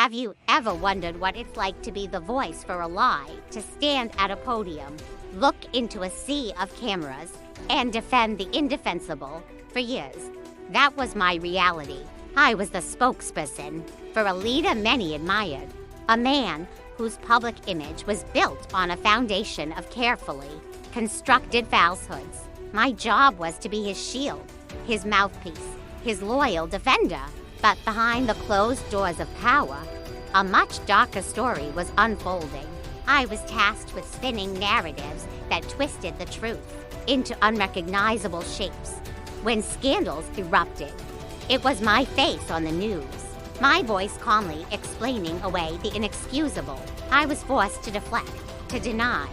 Have you ever wondered what it's like to be the voice for a lie, to stand at a podium, look into a sea of cameras, and defend the indefensible for years? That was my reality. I was the spokesperson for a leader many admired, a man whose public image was built on a foundation of carefully constructed falsehoods. My job was to be his shield, his mouthpiece, his loyal defender. But behind the closed doors of power, a much darker story was unfolding. I was tasked with spinning narratives that twisted the truth into unrecognizable shapes. When scandals erupted, it was my face on the news, my voice calmly explaining away the inexcusable. I was forced to deflect, to deny,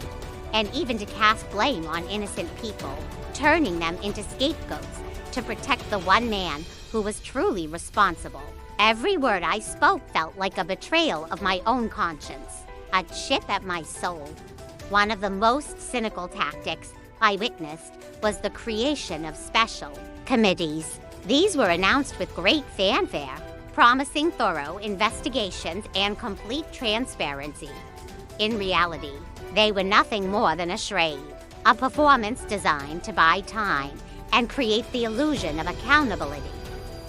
and even to cast blame on innocent people, turning them into scapegoats to protect the one man who was truly responsible. Every word I spoke felt like a betrayal of my own conscience, a chip at my soul. One of the most cynical tactics I witnessed was the creation of special committees. These were announced with great fanfare, promising thorough investigations and complete transparency. In reality, they were nothing more than a charade, a performance designed to buy time and create the illusion of accountability.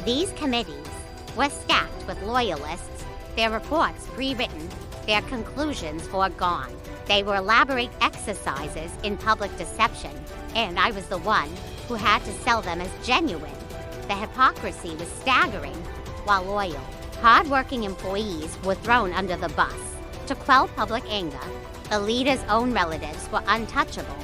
These committees were stacked with loyalists, their reports pre-written, their conclusions foregone. They were elaborate exercises in public deception, and I was the one who had to sell them as genuine. The hypocrisy was staggering, while loyal, hard-working employees were thrown under the bus. To quell public anger, the leaders' own relatives were untouchable.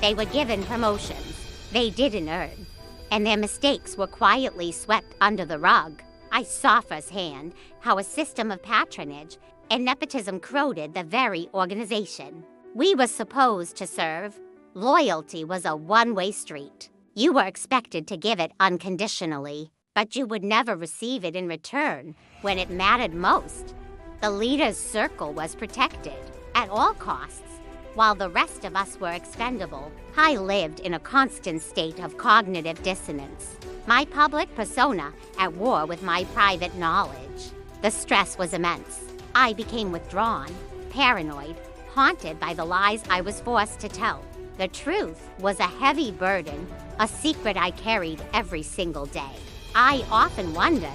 They were given promotions they didn't earn, and their mistakes were quietly swept under the rug. I saw firsthand how a system of patronage and nepotism corroded the very organization we were supposed to serve. Loyalty was a one-way street. You were expected to give it unconditionally, but you would never receive it in return when it mattered most. The leader's circle was protected at all costs, while the rest of us were expendable. I lived in a constant state of cognitive dissonance, my public persona at war with my private knowledge. The stress was immense. I became withdrawn, paranoid, haunted by the lies I was forced to tell. The truth was a heavy burden, a secret I carried every single day. I often wondered,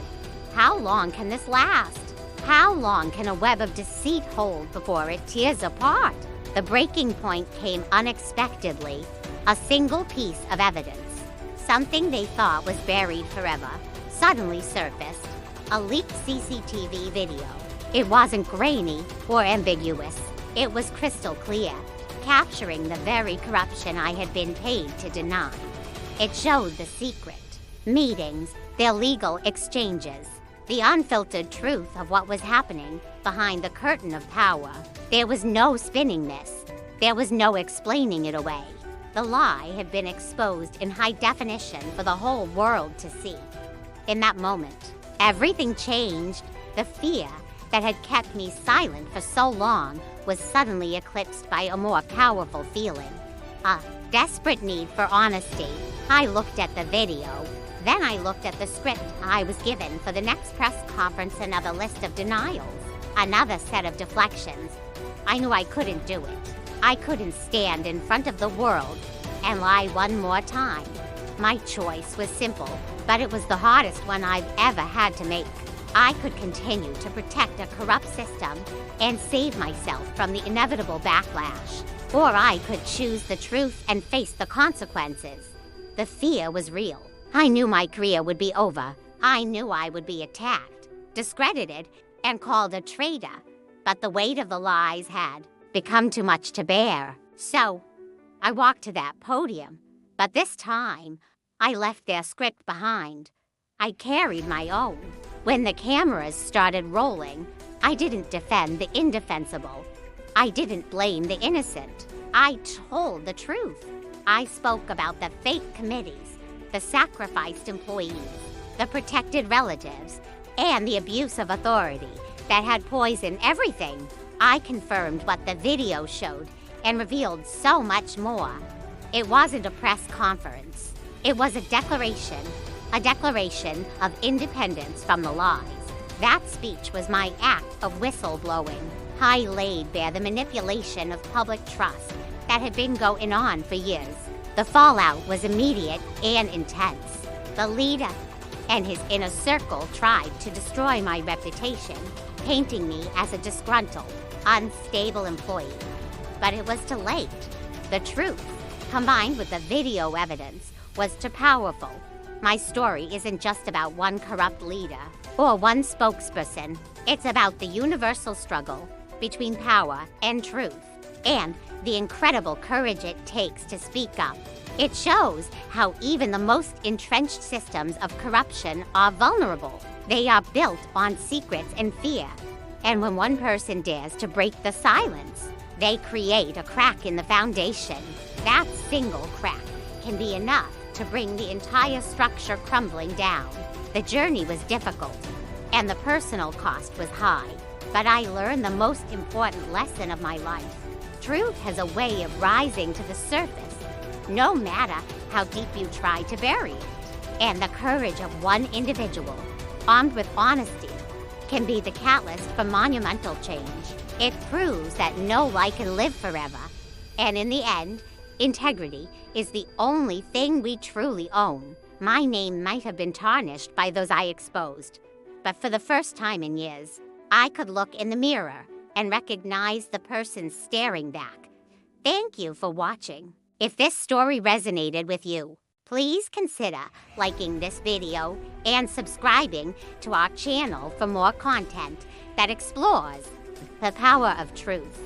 how long can this last? How long can a web of deceit hold before it tears apart? The breaking point came unexpectedly. A single piece of evidence, something they thought was buried forever, suddenly surfaced. A leaked CCTV video. It wasn't grainy or ambiguous. It was crystal clear, capturing the very corruption I had been paid to deny. It showed the secret meetings, their legal exchanges, the unfiltered truth of what was happening behind the curtain of power. There was no spinning this. There was no explaining it away. The lie had been exposed in high definition for the whole world to see. In that moment, everything changed. The fear that had kept me silent for so long was suddenly eclipsed by a more powerful feeling, a desperate need for honesty. I looked at the video. Then I looked at the script I was given for the next press conference, another list of denials, another set of deflections. I knew I couldn't do it. I couldn't stand in front of the world and lie one more time. My choice was simple, but it was the hardest one I've ever had to make. I could continue to protect a corrupt system and save myself from the inevitable backlash, or I could choose the truth and face the consequences. The fear was real. I knew my career would be over. I knew I would be attacked, discredited, and called a traitor. But the weight of the lies had become too much to bear. So, I walked to that podium. But this time, I left their script behind. I carried my own. When the cameras started rolling, I didn't defend the indefensible. I didn't blame the innocent. I told the truth. I spoke about the fake committees, the sacrificed employees, the protected relatives, and the abuse of authority that had poisoned everything. I confirmed what the video showed and revealed so much more. It wasn't a press conference. It was a declaration of independence from the lies. That speech was my act of whistleblowing. I laid bare the manipulation of public trust that had been going on for years. The fallout was immediate and intense. The leader and his inner circle tried to destroy my reputation, painting me as a disgruntled, unstable employee. But it was too late. The truth, combined with the video evidence, was too powerful. My story isn't just about one corrupt leader or one spokesperson. It's about the universal struggle between power and truth, and the incredible courage it takes to speak up. It shows how even the most entrenched systems of corruption are vulnerable. They are built on secrets and fear. And when one person dares to break the silence, they create a crack in the foundation. That single crack can be enough to bring the entire structure crumbling down. The journey was difficult, and the personal cost was high. But I learned the most important lesson of my life. Truth has a way of rising to the surface, no matter how deep you try to bury it. And the courage of one individual, armed with honesty, can be the catalyst for monumental change. It proves that no lie can live forever. And in the end, integrity is the only thing we truly own. My name might have been tarnished by those I exposed, but for the first time in years, I could look in the mirror and recognize the person staring back. Thank you for watching. If this story resonated with you, please consider liking this video and subscribing to our channel for more content that explores the power of truth.